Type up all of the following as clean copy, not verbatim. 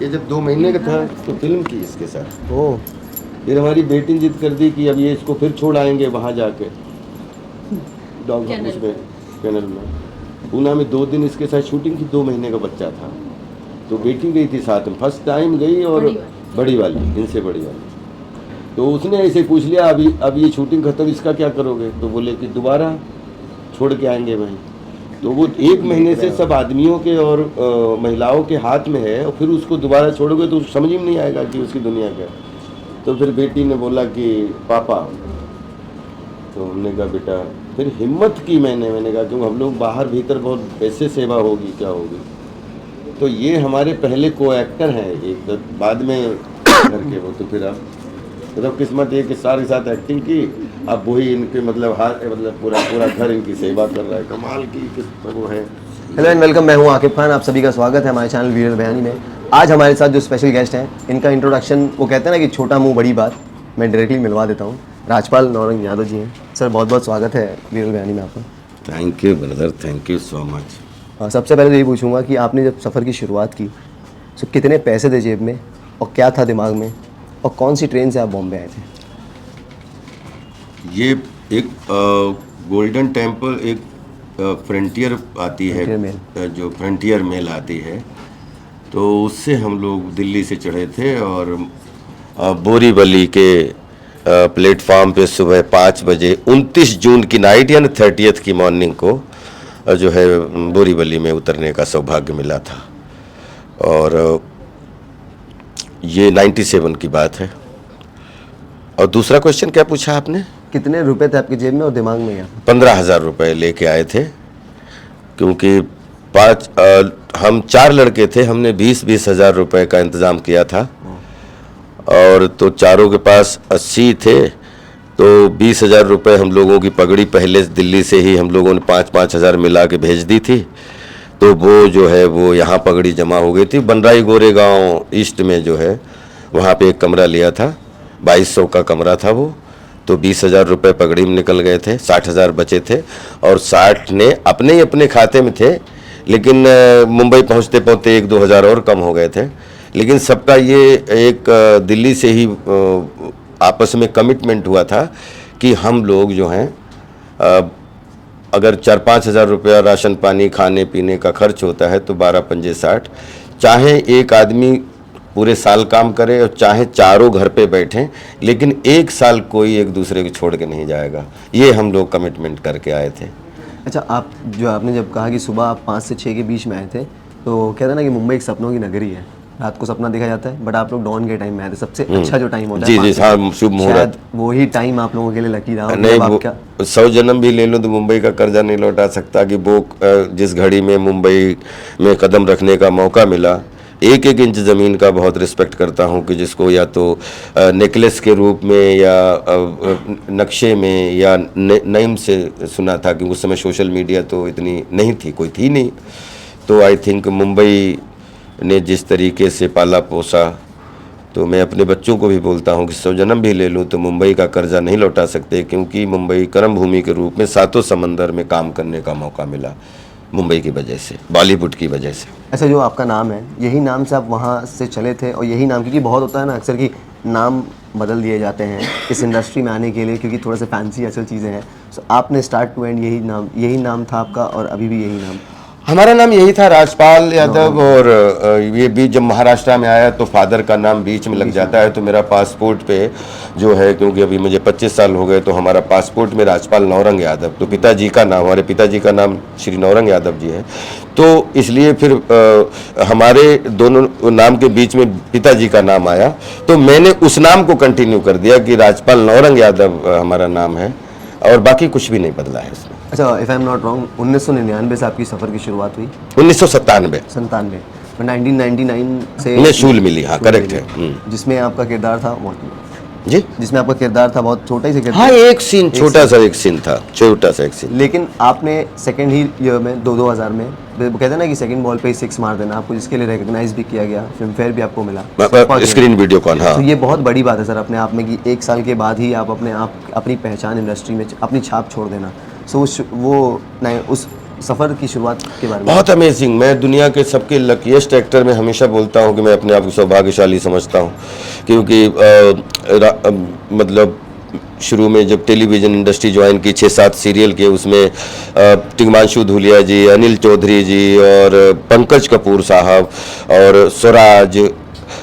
ये जब 2 महीने का था तो फिल्म की इसके साथ। ओह, फिर हमारी बेटी ने जिद कर दी कि अब ये इसको फिर छोड़ आएंगे वहाँ जाके डॉग कैनल उसमें कैनल में। पूना में 2 दिन इसके साथ शूटिंग थी, 2 महीने का बच्चा था। तो बेटी गई थी साथ में, फर्स्ट टाइम गई और बड़ी वाली, इनसे बड़ी वाली। तो उसने ऐसे पूछ लिया अब ये शूटिंग खत्म, इसका क्या करोगे? तो बोले कि दोबारा छोड़ के आएंगे वहीं। तो वो 1 महीने से सब आदमियों के और महिलाओं के हाथ में है, और फिर उसको दोबारा छोड़ोगे तो समझ ही नहीं आएगा कि उसकी दुनिया क्या है। तो फिर बेटी ने बोला कि पापा, तो हमने कहा बेटा, फिर हिम्मत की मैंने कहा क्योंकि हम लोग बाहर भीतर बहुत कैसे सेवा होगी क्या होगी। तो ये हमारे पहले को एक्टर हैं, एक तो बाद में करके वो, तो फिर अब मतलब किस्मत ये कि सारे साथ एक्टिंग की, अब वही इनके मतलब हाथ मतलब पूरा घर इनकी सेवा कर रहा है। कमाल की किस्मत वो है। हेलो एंड वेलकम, मैं हूं आकिब खान। आप सभी का स्वागत है हमारे चैनल वीरल बयानी में। आज हमारे साथ जो स्पेशल गेस्ट हैं, इनका इंट्रोडक्शन वो कहते हैं ना कि छोटा मुंह बड़ी बात, मैं डायरेक्टली मिलवा देता हूं। राजपाल नौरंग यादव जी हैं। सर बहुत बहुत स्वागत है वीरल बयानी में आपका। Thank you brother, thank you so much. सबसे पहले तो यही पूछूंगा कि आपने जब सफ़र की शुरुआत की तो कितने पैसे थे जेब में और क्या था दिमाग में, और कौन सी ट्रेन से आप बॉम्बे आए थे? ये एक गोल्डन टेम्पल, एक फ्रंटियर आती है, जो फ्रंटियर मेल आती है, तो उससे हम लोग दिल्ली से चढ़े थे और बोरीवली के प्लेटफॉर्म पे सुबह 5 बजे 29 जून की नाइट यानी 30th की मॉर्निंग को जो है बोरीवली में उतरने का सौभाग्य मिला था। और ये 97 की बात है। और दूसरा क्वेश्चन क्या पूछा आपने? कितने रुपए थे आपकी जेब में और दिमाग में? 15,000 रुपये लेके आए थे, क्योंकि हम 4 लड़के थे, हमने 20-20 हज़ार रुपये का इंतज़ाम किया था, और तो चारों के पास 80 थे, तो 20,000 रुपये हम लोगों की पगड़ी पहले दिल्ली से ही हम लोगों ने 5-5 हज़ार मिला के भेज दी थी। तो वो जो है वो यहाँ पगड़ी जमा हो गई थी। बनराई गोरेगांव ईस्ट में जो है वहाँ पे एक कमरा लिया था, 2200 का कमरा था वो। तो 20,000 रुपये पगड़ी में निकल गए थे, 60,000 बचे थे, और 60 ने अपने ही अपने खाते में थे, लेकिन मुंबई पहुँचते पहुँचते 1-2 हज़ार और कम हो गए थे। लेकिन सबका ये एक दिल्ली से ही आपस में कमिटमेंट हुआ था कि हम लोग जो हैं अगर 4-5 हज़ार रुपया राशन पानी खाने पीने का खर्च होता है तो 12 पंजे 60, चाहे एक आदमी पूरे साल काम करे और चाहे चारों घर पे बैठें, लेकिन 1 साल कोई एक दूसरे को छोड़ के नहीं जाएगा। ये हम लोग कमिटमेंट करके आए थे। अच्छा, आपने जब कहा कि सुबह आप 5 से 6 के बीच में आए थे, तो कहते हैं ना कि मुंबई एक सपनों की नगरी है, रात को सपना देखा जाता है, बट आप लोग डॉन के टाइम में आए थे। सबसे अच्छा जो टाइम होता है, जी जी, हाँ, शुभ मुहूर्त, वही टाइम आप लोगों के लिए लकी रहा। नहीं, 100 जन्म भी ले लूँ तो मुंबई का कर्जा नहीं लौटा सकता। कि वो जिस घड़ी में मुंबई में कदम रखने का मौका मिला, एक एक इंच ज़मीन का बहुत रिस्पेक्ट करता हूँ, कि जिसको या तो नेकलेस के रूप में या नक्शे में या नेम से सुना था, कि उस समय सोशल मीडिया तो इतनी नहीं थी, कोई थी नहीं। तो आई थिंक मुंबई ने जिस तरीके से पाला पोसा, तो मैं अपने बच्चों को भी बोलता हूँ कि 100 जन्म भी ले लूँ तो मुंबई का कर्जा नहीं लौटा सकते, क्योंकि मुंबई कर्म भूमि के रूप में 7 समंदर में काम करने का मौका मिला मुंबई की वजह से, बॉलीवुड की वजह से। अच्छा, जो आपका नाम है, यही नाम से आप वहाँ से चले थे, और यही नाम, क्योंकि बहुत होता है ना अक्सर कि नाम बदल दिए जाते हैं इस इंडस्ट्री में आने के लिए, क्योंकि थोड़ा सा फैंसी असल चीज़ें हैं। सो आपने स्टार्ट टू एंड यही नाम था आपका, और अभी भी यही नाम? हमारा नाम यही था, राजपाल यादव। और ये बीच जब महाराष्ट्र में आया तो फादर का नाम बीच में लग जाता है, तो मेरा पासपोर्ट पे जो है, क्योंकि अभी मुझे 25 साल हो गए, तो हमारा पासपोर्ट में राजपाल नौरंग यादव, तो पिताजी का नाम, हमारे पिताजी का नाम श्री नौरंग यादव जी है, तो इसलिए फिर हमारे दोनों नाम के बीच में पिताजी का नाम आया, तो मैंने उस नाम को कंटिन्यू कर दिया कि राजपाल नौरंग यादव हमारा नाम है, और बाकी कुछ भी नहीं बदला है इसमें। अच्छा, if I am not wrong, 1999 से आपकी सफ़र की शुरुआत हुई? 1997 1999 से में शूल मिली। हाँ, करेक्ट है। जिसमें आपका किरदार था जी, जिसमें आपका किरदार था बहुत छोटा ही से हाँ, एक सीन, छोटा सा एक सीन था, छोटा सा एक सीन। लेकिन आपने सेकंड ही ईयर में 2000 में, कहते हैं ना कि सेकंड बॉल पे ही 6 मार देना, आपको जिसके लिए रिकॉग्नाइज भी किया गया, फिल्म फेयर भी आपको मिला, स्क्रीन वीडियो कॉन। हाँ, तो ये बहुत बड़ी बात है सर अपने आप में, कि 1 साल के बाद ही आप अपनी पहचान इंडस्ट्री में, अपनी छाप छोड़ देना। सो सफ़र की शुरुआत के बारे में। बहुत अमेजिंग। मैं दुनिया के सबके लकीएस्ट एक्टर में हमेशा बोलता हूँ कि मैं अपने आप को सौभाग्यशाली समझता हूँ, क्योंकि मतलब शुरू में जब टेलीविज़न इंडस्ट्री ज्वाइन की 6-7 सीरियल के, उसमें टिग्मांशु धूलिया जी, अनिल चौधरी जी और पंकज कपूर साहब और स्वराज,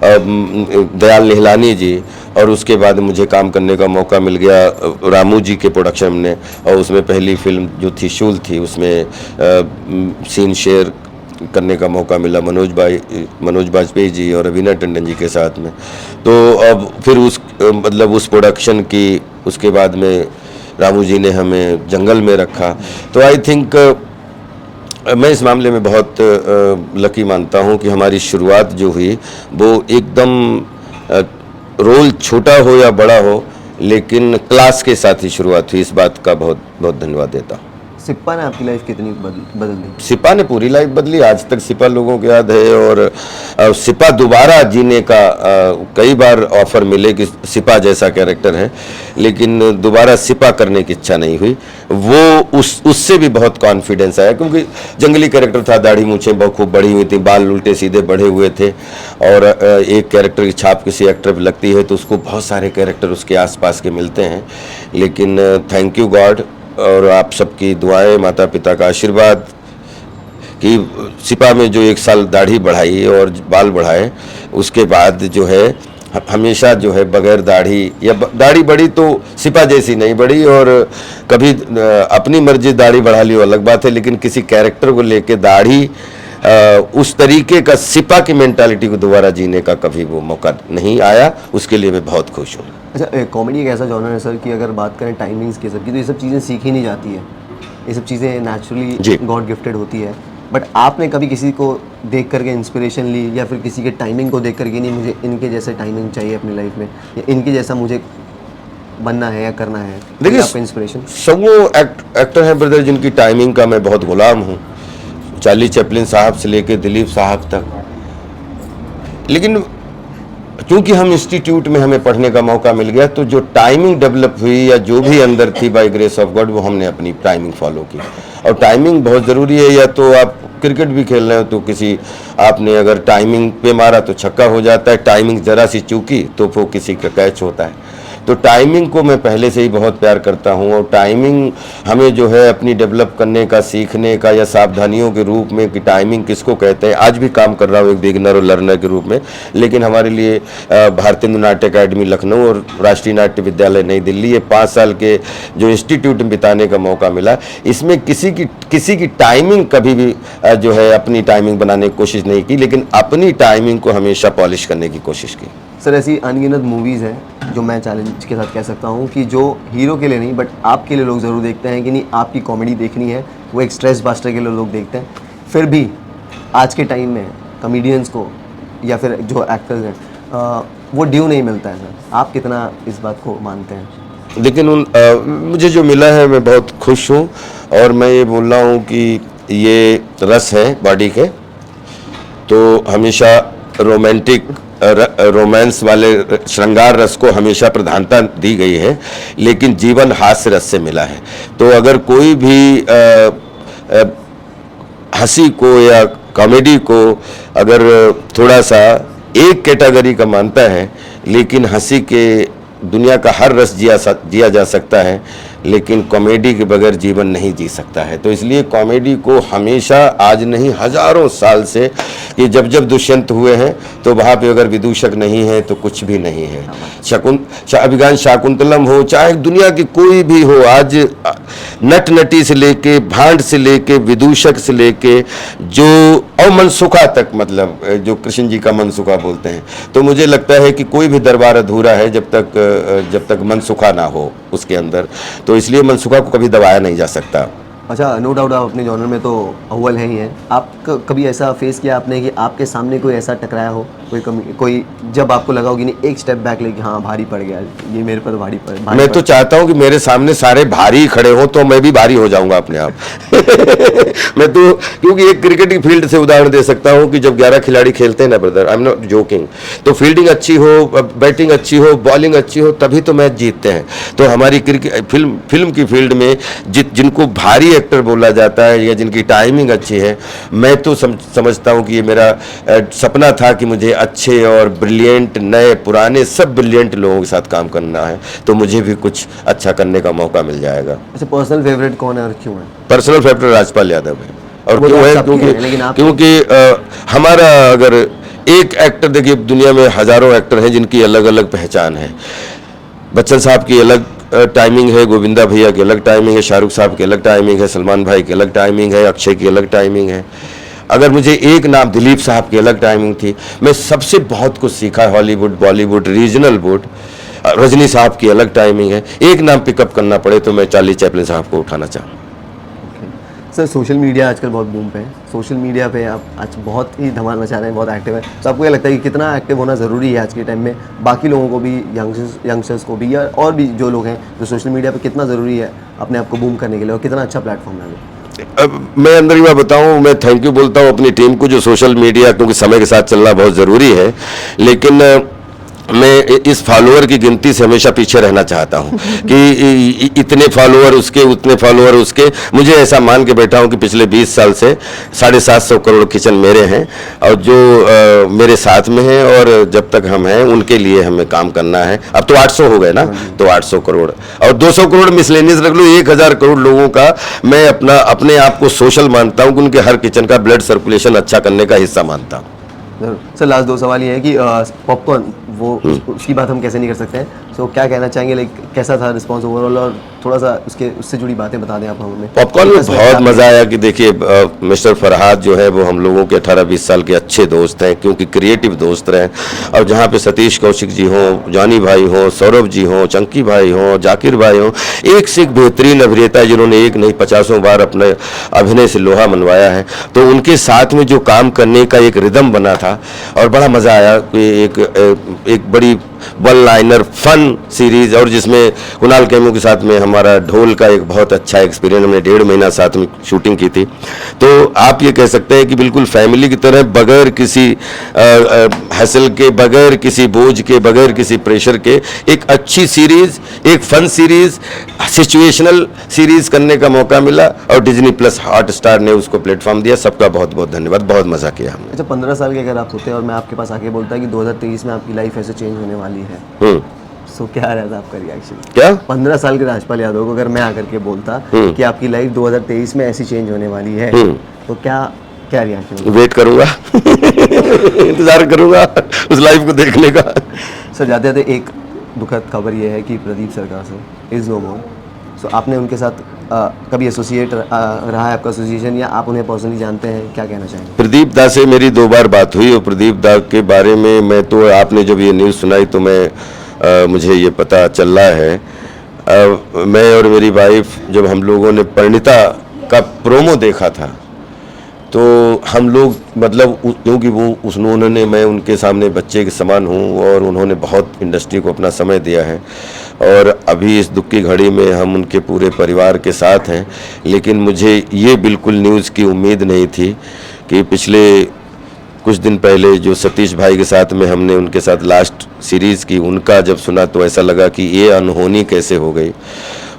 दयाल निहलानी जी, और उसके बाद मुझे काम करने का मौका मिल गया रामू जी के प्रोडक्शन में, और उसमें पहली फिल्म जो थी शूल थी, उसमें सीन शेयर करने का मौका मिला मनोज बाजपेयी जी और रवीना टंडन जी के साथ में। तो अब फिर उस प्रोडक्शन की, उसके बाद में रामू जी ने हमें जंगल में रखा। तो आई थिंक मैं इस मामले में बहुत लकी मानता हूँ कि हमारी शुरुआत जो हुई वो एकदम रोल छोटा हो या बड़ा हो, लेकिन क्लास के साथ ही शुरुआत हुई। इस बात का बहुत बहुत धन्यवाद देता हूँ। सिप्पा ने आपकी लाइफ कितनी बदल दी? सिपा ने पूरी लाइफ बदली। आज तक सिपा लोगों को याद है, और सिपा दोबारा जीने का कई बार ऑफर मिले कि सिपा जैसा कैरेक्टर है, लेकिन दोबारा सिपा करने की इच्छा नहीं हुई। वो उससे भी बहुत कॉन्फिडेंस आया, क्योंकि जंगली कैरेक्टर था, दाढ़ी मूछें बहुत खूब बड़ी हुई थी, बाल उल्टे सीधे बढ़े हुए थे, और एक कैरेक्टर की छाप किसी एक्टर पर लगती है तो उसको बहुत सारे कैरेक्टर उसके आसपास के मिलते हैं। लेकिन थैंक यू गॉड और आप सबकी दुआएं, माता पिता का आशीर्वाद कि सिपा में जो 1 साल दाढ़ी बढ़ाई और बाल बढ़ाए, उसके बाद जो है हमेशा जो है बगैर दाढ़ी, या दाढ़ी बढ़ी तो सिपा जैसी नहीं बढ़ी, और कभी अपनी मर्जी दाढ़ी बढ़ा ली वो अलग बात है, लेकिन किसी कैरेक्टर को लेके दाढ़ी उस तरीके का सिपा की मेंटालिटी को दोबारा जीने का कभी वो मौका नहीं आया। उसके लिए मैं बहुत खुश हूँ। अच्छा, कॉमेडी एक ऐसा जॉनर है सर कि अगर बात करें टाइमिंग्स की सबकी, तो ये सब चीज़ें सीखी नहीं जाती है, ये सब चीज़ें नेचुरली गॉड गिफ्टेड होती है। बट आपने कभी किसी को देख करके इंस्पिरेशन ली, या फिर किसी के टाइमिंग को देख करके नहीं मुझे इनके जैसे टाइमिंग चाहिए अपनी लाइफ में, या इनके जैसा मुझे बनना है या करना है? देखिए, आपका इंस्पिरेशन सब वो एक्टर हैं ब्रदर जिनकी टाइमिंग का मैं बहुत गुलाम हूँ, चार्ली चैपलिन साहब से लेके दिलीप साहब तक। लेकिन क्योंकि हम इंस्टीट्यूट में हमें पढ़ने का मौका मिल गया, तो जो टाइमिंग डेवलप हुई या जो भी अंदर थी बाय ग्रेस ऑफ गॉड, वो हमने अपनी टाइमिंग फॉलो की। और टाइमिंग बहुत ज़रूरी है। या तो आप क्रिकेट भी खेल रहे हो तो आपने अगर टाइमिंग पे मारा तो छक्का हो जाता है, टाइमिंग ज़रा सी चूकी तो वो किसी का कैच होता है। तो टाइमिंग को मैं पहले से ही बहुत प्यार करता हूँ, और टाइमिंग हमें जो है अपनी डेवलप करने का, सीखने का, या सावधानियों के रूप में कि टाइमिंग किसको कहते हैं। आज भी काम कर रहा हूँ एक बिगिनर और लर्नर के रूप में, लेकिन हमारे लिए भारतीय नाट्य अकेडमी लखनऊ और राष्ट्रीय नाट्य विद्यालय नई दिल्ली, ये 5 साल के जो इंस्टीट्यूट में बिताने का मौका मिला, इसमें किसी की टाइमिंग कभी भी जो है अपनी टाइमिंग बनाने की कोशिश नहीं की, लेकिन अपनी टाइमिंग को हमेशा पॉलिश करने की कोशिश की। सर, ऐसी अनगिनत मूवीज़ हैं जो मैं चैलेंज के साथ कह सकता हूँ कि जो हीरो के लिए नहीं बट आपके लिए लोग ज़रूर देखते हैं कि नहीं आपकी कॉमेडी देखनी है, वो एक स्ट्रेस बास्टर के लिए लोग देखते हैं। फिर भी आज के टाइम में कॉमेडियंस को या फिर जो एक्टर्स हैं वो ड्यू नहीं मिलता है सर, आप कितना इस बात को मानते हैं? लेकिन मुझे जो मिला है मैं बहुत खुश हूँ, और मैं ये बोल रहा हूँ कि ये रस है बॉडी के, तो हमेशा रोमांस वाले श्रृंगार रस को हमेशा प्रधानता दी गई है, लेकिन जीवन हास्य रस से मिला है। तो अगर कोई भी हंसी को या कॉमेडी को अगर थोड़ा सा एक कैटेगरी का मानता है, लेकिन हंसी के दुनिया का हर रस जिया जा सकता है, लेकिन कॉमेडी के बगैर जीवन नहीं जी सकता है। तो इसलिए कॉमेडी को हमेशा, आज नहीं हजारों साल से, ये जब दुष्यंत हुए हैं तो वहाँ पे अगर विदूषक नहीं है तो कुछ भी नहीं है। अभिज्ञान शाकुंतलम हो, चाहे दुनिया की कोई भी हो, आज नट नटी से लेके, भांड से लेके, विदूषक से लेके, जो और मनसुखा तक, मतलब जो कृष्ण जी का मनसुखा बोलते हैं, तो मुझे लगता है कि कोई भी दरबार अधूरा है जब तक मनसुखा ना हो उसके अंदर। तो इसलिए मनसुखा को कभी दबाया नहीं जा सकता। अच्छा, नो डाउट आप अपने जॉनर में तो अव्वल हैं ही हैं। आप कभी ऐसा फेस किया आपने कि आपके सामने कोई ऐसा टकराया हो, कोई जब आपको लगा होगी नहीं एक स्टेप बैक लेके हाँ भारी पड़ गया, ये मेरे पर भारी पड़ मैं तो चाहता हूं कि मेरे सामने सारे भारी खड़े हों तो मैं भी भारी हो जाऊंगा अपने आप मैं तो, क्योंकि एक क्रिकेट की फील्ड से उदाहरण दे सकता हूं कि जब 11 खिलाड़ी खेलते हैं ना brother, I am not joking, तो फील्डिंग अच्छी हो, बैटिंग अच्छी हो, बॉलिंग अच्छी हो, तभी तो मैच जीतते हैं। तो हमारी क्रिकेट फिल्म की फील्ड में जिनको भारी एक्टर बोला जाता है या जिनकी टाइमिंग अच्छी है, मैं तो समझता हूं कि ये मेरा सपना था कि मुझे अच्छे और ब्रिलियंट, नए पुराने सब ब्रिलियंट लोगों के साथ काम करना है, तो मुझे भी कुछ अच्छा करने का मौका मिल जाएगा। अच्छा, पर्सनल फेवरेट कौन है और क्यों है? पर्सनल फेवरेट राजपाल यादव है। और वो क्यों तो है? सबके हैं, लेकिन आप क्योंकि हमारा अगर एक एक्टर, देखिए दुनिया में हजारों एक्टर हैं जिनकी अलग अलग पहचान है। बच्चन साहब की अलग टाइमिंग है, गोविंदा भैया की अलग टाइमिंग है, शाहरुख साहब की अलग टाइमिंग है, सलमान भाई की अलग टाइमिंग है, अक्षय की अलग टाइमिंग है। अगर मुझे एक नाम, दिलीप साहब की अलग टाइमिंग थी। मैं सबसे बहुत कुछ सीखा, Hollywood, Bollywood, regional would. Rajni साहब की अलग टाइमिंग है। एक नाम पिकअप करना पड़े तो मैं चार्ली चैपलिन साहब को उठाना चाहूँ। सर, सोशल मीडिया आजकल बहुत बूम पे है। सोशल मीडिया पे आप आज बहुत ही धमाल मचा रहे हैं, बहुत एक्टिव है। तो आपको क्या लगता है कि कितना एक्टिव होना ज़रूरी है आज के टाइम में, बाकी लोगों को भी, यंगस्टर्स को भी, या और भी जो लोग हैं जो सोशल मीडिया पे, कितना ज़रूरी है अपने आप को बूम करने के लिए, और कितना अच्छा प्लेटफॉर्म है वो? अब मैं अंदर ही बात बताऊं, मैं थैंक यू बोलता हूं अपनी टीम को जो सोशल मीडिया, क्योंकि समय के साथ चलना बहुत ज़रूरी है, लेकिन मैं इस फॉलोअर की गिनती से हमेशा पीछे रहना चाहता हूं कि इतने फॉलोअर उसके, उतने फॉलोअर उसके। मुझे ऐसा मान के बैठा हूं कि पिछले 20 साल से 750 करोड़ किचन मेरे हैं, और जो मेरे साथ में हैं और जब तक हम हैं उनके लिए हमें काम करना है। अब तो 800 हो गए ना, तो 800 करोड़ और 200 करोड़ मिसलेनियस रख लो, 1000 करोड़ लोगों का मैं अपने आप को सोशल मानता हूं कि उनके हर किचन का ब्लड सर्कुलेशन अच्छा करने का हिस्सा मानता हूं। सर, लास्ट 2 सवाल ये है कि पॉपकॉर्न, वो उसकी बात हम कैसे नहीं कर सकते हैं। सो क्या कहना चाहेंगे, लाइक कैसा था रिस्पांस ओवरऑल, और थोड़ा सा उससे जुड़ी बातें बता दें आप हमें। पॉपकॉर्न में बहुत मज़ा आया कि देखिए मिस्टर फरहाद जो है वो हम लोगों के 18-20 साल के अच्छे दोस्त हैं, क्योंकि क्रिएटिव दोस्त रहे। और जहाँ पे सतीश कौशिक जी हों, जानी भाई हों, सौरभ जी हों, चंकी भाई हों, जाकिर भाई हों, एक से एक बेहतरीन अभिनेता जिन्होंने एक नहीं 50 बार अपने अभिनय से लोहा मनवाया है, तो उनके साथ में जो काम करने का एक रिदम बना था और बड़ा मज़ा आया कि एक बड़ी वन लाइनर फन सीरीज, और जिसमें कुणाल खेमू के साथ में हमारा ढोल का एक बहुत अच्छा एक्सपीरियंस, हमने 1.5 महीना साथ में शूटिंग की थी। तो आप ये कह सकते हैं कि बिल्कुल फैमिली की तरह, बगैर किसी हसल के, बगैर किसी बोझ के, बगैर किसी प्रेशर के, एक अच्छी सीरीज, एक फन सीरीज, सिचुएशनल सीरीज करने का मौका मिला, और डिज्नी प्लस हॉटस्टार ने उसको प्लेटफॉर्म दिया। सबका बहुत बहुत धन्यवाद, बहुत मज़ा किया हमने। अच्छा, 15 साल के अगर आप होते हैं और मैं आपके पास आके बोलता कि 2023 में आपकी लाइफ ऐसे चेंज होने वाली है, सो क्या रहता आपका रिएक्शन? क्या 15 साल के राजपाल यादव को अगर मैं आकर के बोलता कि आपकी लाइफ 2023 में ऐसी चेंज होने वाली है, तो क्या रिएक्शन? वेट करूंगा इंतजार करूंगा उस लाइफ को देखने का। सर, जाते जाते एक दुखद खबर ये है कि प्रदीप सरकार से इज नो मोर। सो आपने उनके साथ कभी एसोसिएट रहा है आपका एसोसिएशन, या आप उन्हें पर्सनली जानते हैं? क्या कहना चाहेंगे? प्रदीप दा से मेरी 2 बार बात हुई, और प्रदीप दा के बारे में मैं तो, आपने जब ये न्यूज़ सुनाई तो मुझे ये पता चल रहा है। मैं और मेरी वाइफ, जब हम लोगों ने परिणीता का प्रोमो देखा था, तो हम लोग मतलब क्योंकि उन्होंने, मैं उनके सामने बच्चे के समान हूँ, और उन्होंने बहुत इंडस्ट्री को अपना समय दिया है, और अभी इस दुख की घड़ी में हम उनके पूरे परिवार के साथ हैं। लेकिन मुझे ये बिल्कुल न्यूज़ की उम्मीद नहीं थी कि पिछले कुछ दिन पहले जो सतीश भाई के साथ में हमने उनके साथ लास्ट सीरीज़ की, उनका जब सुना तो ऐसा लगा कि ये अनहोनी कैसे हो गई।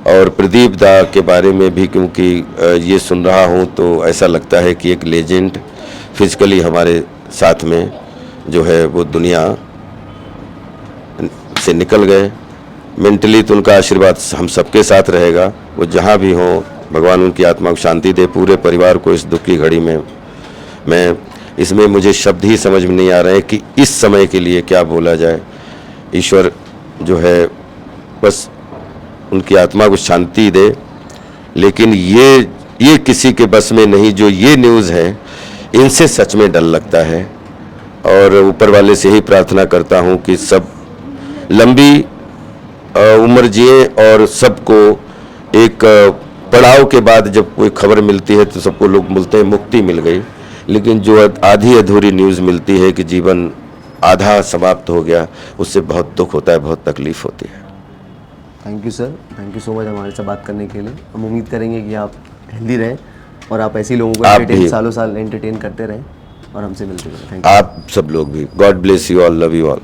और प्रदीप दा के बारे में भी क्योंकि ये सुन रहा हूँ तो ऐसा लगता है कि एक लेजेंड फिजिकली हमारे साथ में जो है वो दुनिया से निकल गए। मेंटली तो उनका आशीर्वाद हम सबके साथ रहेगा, वो जहाँ भी हों, भगवान उनकी आत्मा को शांति दे, पूरे परिवार को इस दुख की घड़ी में। मैं इसमें मुझे शब्द ही समझ में नहीं आ रहे कि इस समय के लिए क्या बोला जाए। ईश्वर जो है बस उनकी आत्मा को शांति दे, लेकिन ये किसी के बस में नहीं। जो ये न्यूज़ है, इनसे सच में डर लगता है, और ऊपर वाले से ही प्रार्थना करता हूँ कि सब लंबी उम्र जिए, और सबको एक पड़ाव के बाद जब कोई खबर मिलती है तो सबको लोग बोलते हैं मुक्ति मिल गई, लेकिन जो आधी अधूरी न्यूज़ मिलती है कि जीवन आधा समाप्त हो गया, उससे बहुत दुख होता है, बहुत तकलीफ होती है। Thank you sir, thank you so much हमारे से बात करने के लिए। हम उम्मीद करेंगे कि आप हेल्दी रहें और आप ऐसे ही लोगों को आप एंटरटेन भी। सालों साल एंटरटेन करते रहें और हमसे मिलते रहें। Thank you. आप सब लोग भी। God bless you all, love you all.